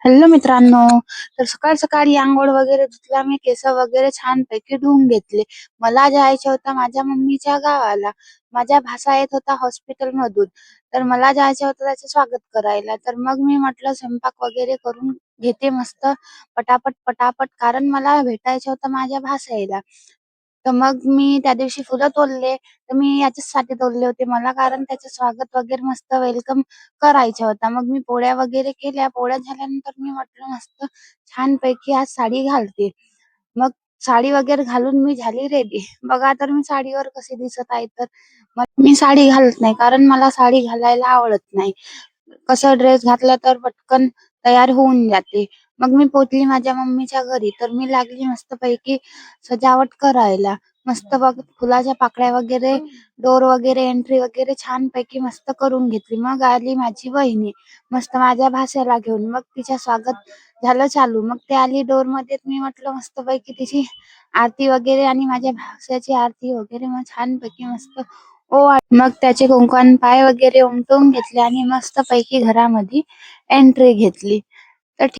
Hello मित्रांनो. तर सकाळ सकाळी अंघोळ वगैरे धुतला मी, केस वगैरे छानपैकी धुवून घेतले. मला जायचं होतं माझ्या मम्मीच्या गावाला. माझ्या भाचा येत होता हॉस्पिटल मधून. तर मला जायचं होतं त्याचं स्वागत करायला. तर मग मी म्हटलं स्वयंपाक वगैरे करून घेते मस्त पटापट पटापट, कारण मला भेटायचं होतं माझ्या भासाईला. तर मग मी त्या दिवशी फुलं तोडले. तर मी याच्यासाठी तोडले होते, मला कारण त्याचं स्वागत वगैरे मस्त वेलकम करायचा होता. मग मी पोळ्या वगैरे केल्या. पोळ्या झाल्यानंतर मी म्हटलं मस्त छानपैकी आज साडी घालते. मग साडी वगैरे घालून मी झाली रेडी. बघा तर मी साडीवर कशी दिसत आहे तर. मी साडी घालत नाही, कारण मला साडी घालायला आवडत नाही. कसा ड्रेस घातला तर पटकन तयार होऊन जाते. मग मी पोहोचली माझ्या मम्मीच्या घरी. तर मी लागली मस्तपैकी सजावट करायला. मस्त बघ फुलाच्या पाकळ्या वगैरे, डोर वगैरे, एंट्री वगैरे छानपैकी मस्त करून घेतली. मग आली माझी वहिनी मस्त माझ्या भाच्याला घेऊन. मग तिच्या स्वागत झालं चालू. मग ते आली डोर मध्ये. मी म्हटलं मस्तपैकी तिची आरती वगैरे आणि माझ्या भाच्याची आरती वगैरे मग छानपैकी मस्त मग त्याचे कुंकवान पाय वगैरे उमटवून घेतले आणि मस्तपैकी घरामध्ये एंट्री घेतली.